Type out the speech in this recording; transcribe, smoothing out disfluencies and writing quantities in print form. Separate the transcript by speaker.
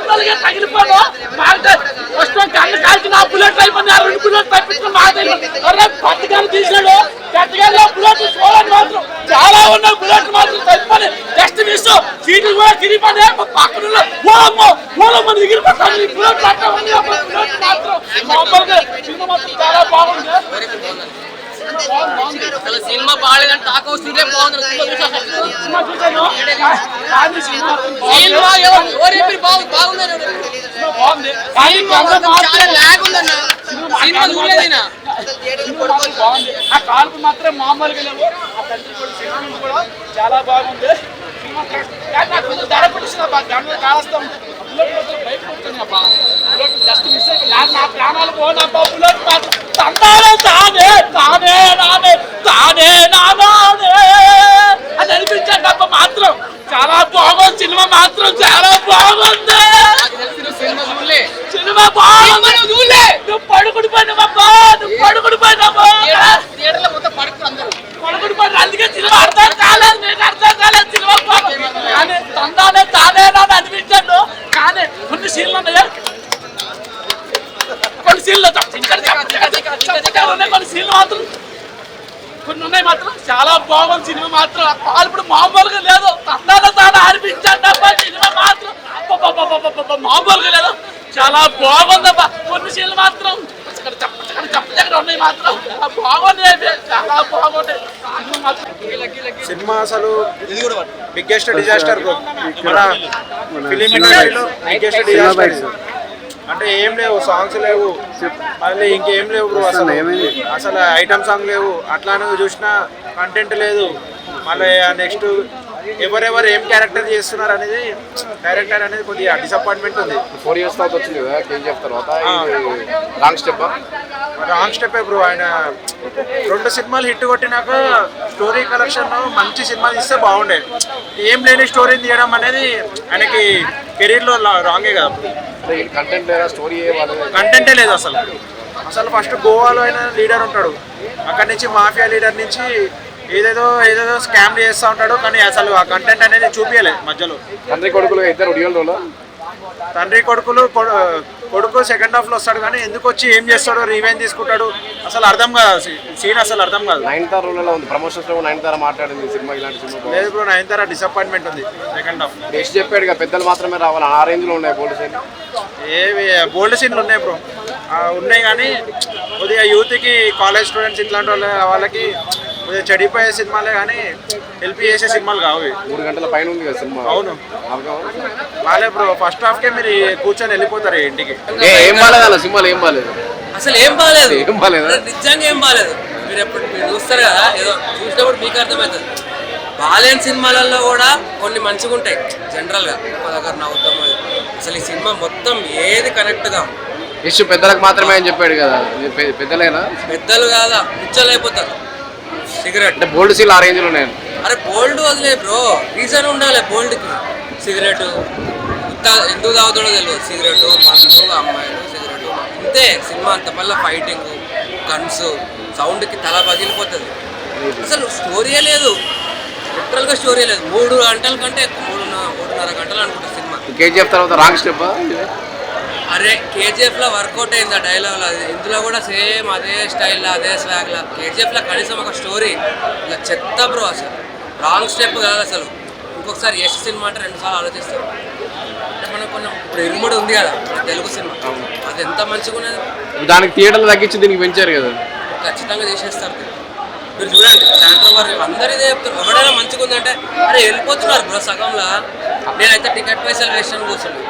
Speaker 1: నార్మల్గా తగిలిపోను ఫస్ట్ కళ్ళు కాల్చిన బుల్లెట్ అయిపోయింది. 2 బుల్లెట్ తప్పించుకుని పట్టుకాలు తీసాడు. గట్టిగా బుల్లెట్ చూడాలి మాత్రం చాలా ఉన్నాయి. బుల్లెట్ మాత్రం తప్పిపోయి జస్ట్ మిస్ సీట్లు కూడా తిరిగిపోయి పక్కన ఓలమ్మ ఎగిరిపోతాను. బుల్లెట్ బుల్లెట్ మాత్రం మామూలుగా సినిమా మాత్రం చాలా బాగుంది.
Speaker 2: సినిమా బాగాలేదని టాక్ వస్తుంటే బాగుంది.
Speaker 1: ఆ కాల్పు మాత్రం మామూలుగా లేవు. ఆ తండ్రి కూడా సినిమా కూడా చాలా బాగుంది. ధర పెట్టిన కాలస్తాం భయపడుతుంది అబ్బా. బుల్లెట్ జస్ట్ మిస్ అయ్యి నా ప్రాణాలు పోనబ్బా. బుల్లెట్ మాత్రం తండాలే తానే తానే నానే తానే నానే అని అనిపించాడు అబ్బా. మాత్రం చాలా బాగుంది. సినిమా మాత్రం చాలా బాగుంది. సినిమా బాగుంది. నువ్వు పడుకుడిపోయినావబ్బా. నువ్వు పడుకుడిపోయినావా? పడుకుడిపోయిన అందుకే సినిమా అర్థం కాలేదు. నీకు అర్థం కాలేదు సినిమా కానీ తందానే తానే నాని అనిపించాడు. కానీ కొన్ని సీన్లు ఉన్నాయా, కొన్ని సీన్లు కొన్ని సీన్లు మాత్రం కొన్ని ఉన్నాయి మాత్రం చాలా బాగుంది. సినిమా మాత్రం ఇప్పుడు మామూలుగా లేదు. తందానే తానే అనిపించాడు అబ్బా. సినిమా మాత్రం మామూలుగా లేదు. చాలా బాగుందబ్బా. కొన్ని సీన్లు మాత్రం చెప్ప ఉన్నాయి మాత్రం బాగున్నాయి. చాలా బాగున్నాయి
Speaker 3: సినిమా. అసలు బిగ్గెస్ట్ డిజాస్టర్ మన ఫిలిం ఇండస్ట్రీలో బిగ్గెస్ట్ డిజాస్టర్. అంటే ఏం లేవు, సాంగ్స్ లేవు, మళ్ళీ ఇంకేం లేవు బ్రో. అసలు ఐటమ్ సాంగ్ లేవు. అట్లానే చూసినా కంటెంట్ లేదు. మళ్ళీ నెక్స్ట్ ఎవరెవరు ఏం క్యారెక్టర్ చేస్తున్నారు అనేది డైరెక్టర్ అనేది కొద్దిగా డిసప్పాయింట్మెంట్ ఉంది.
Speaker 4: 4 years తర్వాత వచ్చింది కదా KGF తర్వాత. Wrong
Speaker 3: step bro. ఆయన 2 సినిమాలు హిట్ కొట్టినాక స్టోరీ కలెక్షన్ మంచి సినిమాలు ఇస్తే బాగుండే. ఏం లేని స్టోరీని తీయడం అనేది ఆయనకి కెరీర్లో రాంగే కదా.
Speaker 4: కంటెంట్ లేదా, స్టోరీ
Speaker 3: కంటెంటే లేదు అసలు ఫస్ట్ గోవాలో అయిన లీడర్ ఉంటాడు. అక్కడి నుంచి మాఫియా లీడర్ నుంచి ఏదేదో స్కామ్ చేస్తూ ఉంటాడు. కానీ అసలు ఆ కంటెంట్ అనేది చూపించలే మధ్యలో.
Speaker 4: తండ్రి కొడుకులు ఇద్దరు డ్యూయల్ రోల్.
Speaker 3: తండ్రి కొడుకు సెకండ్ హాఫ్ లో వస్తాడు. కానీ ఎందుకు వచ్చి ఏం చేస్తాడు, రివెంజ్ తీసుకుంటాడు, అసలు అర్థం కాదు. సీన్ అసలు అర్థం కాదు.
Speaker 4: 9th రోల్ ఉంది. ప్రమోషన్స్ లో 9th మాట్లాడింది సినిమా. ఇలాంటి సినిమా
Speaker 3: లేదు బ్రో. 9th డిసప్పాయింట్మెంట్ ఉంది సెకండ్ హాఫ్.
Speaker 4: బెస్ట్ చెప్పాడు ఇక పెద్దలు మాత్రమే రావాలి. ఆ రేంజ్ లో ఉన్నాయి బోల్డ్ సీన్.
Speaker 3: బోల్డ్ సీన్లు ఉన్నాయి బ్రో. ఉన్నాయి కానీ కొద్దిగా యూత్కి, కాలేజ్ స్టూడెంట్స్ ఇట్లాంటి వాళ్ళకి కొద్దిగా చెడిపోయే సినిమాలే కానీ హెల్ప్ చేసే సినిమాలు కావు.
Speaker 4: 3 గంటల పైన ఉంది కదా సినిమా.
Speaker 3: అవును బాలే బ్రో. ఫస్ట్ హాఫ్ కే మీరు కూర్చొని వెళ్ళిపోతారు ఇంటికి.
Speaker 4: ఏం బాలేదు అలా సినిమాలు. ఏం బాలేదు
Speaker 2: అసలు. ఏం బాలేదు నిజంగా ఏం బాలేదు. మీరు చూస్తారు కదా, ఏదో చూసినప్పుడు మీకు అర్థమవుతుంది. బాలేని సినిమాలలో కూడా కొన్ని మంచిగా ఉంటాయి జనరల్గా. మా దగ్గర నవ్వుతాం. అసలు ఈ సినిమా మొత్తం ఏది కనెక్ట్గా
Speaker 4: ఇష్యూ పెద్దలకు మాత్రమే అని చెప్పాడు కదా. పెద్దలేనా?
Speaker 2: పెద్దలు కాదా పిచ్చలైపోతారు. సిగరెట్
Speaker 4: అంటే బోల్డ్ సీల్ ఆ రేంజ్ లో ఉన్నాయి.
Speaker 2: అరే బోల్డ్ వదిలే బ్రో, రీజన్ ఉండాలి బోల్డ్కి. సిగరెట్ ఎందుకు తాగుతాడో తెలియదు. సిగరెట్, మందు, అమ్మాయిలు, సిగరెట్ అంతే సినిమా అంతా. మళ్ళీ ఫైటింగ్, గన్స్, సౌండ్కి తల పగిలిపోతుంది. అసలు స్టోరీయే లేదు. లిటరల్గా స్టోరీ లేదు. 3 గంటల కంటే ఎక్కువ, 3.5 గంటలు అనుకుంటా సినిమా.
Speaker 4: KGF తర్వాత రాంగ్ స్టెప్.
Speaker 2: అరే KGFలో వర్కౌట్ అయింది ఆ డైలాగ్లో. అది ఇందులో కూడా సేమ్ అదే స్టైల్లో, అదే స్వాగ్లో. KGFలో కనీసం ఒక స్టోరీ ఇలా చెత్త బ్రో. అసలు రాంగ్ స్టెప్ కాదు అసలు. ఇంకొకసారి యశ్ సినిమా అంటే 2 సార్లు ఆలోచిస్తాం. అంటే మనం కొంచెం ఇప్పుడు ఇరుముడు ఉంది కదా తెలుగు సినిమా, అది ఎంత మంచిగా ఉన్నది.
Speaker 4: దానికి థియేటర్లు తగ్గించి దీనికి పెంచారు కదా.
Speaker 2: ఖచ్చితంగా చేసేస్తారు. మీరు చూడండి సాయంత్రం వారు అందరు ఇదే చెప్తారు. ఎవడైనా మంచిగా ఉందంటే అరే వెళ్ళిపోతున్నారు బ్రో సగంలో. నేనైతే టికెట్ పైసలు వేస్ట్ అని కూర్చున్నాను.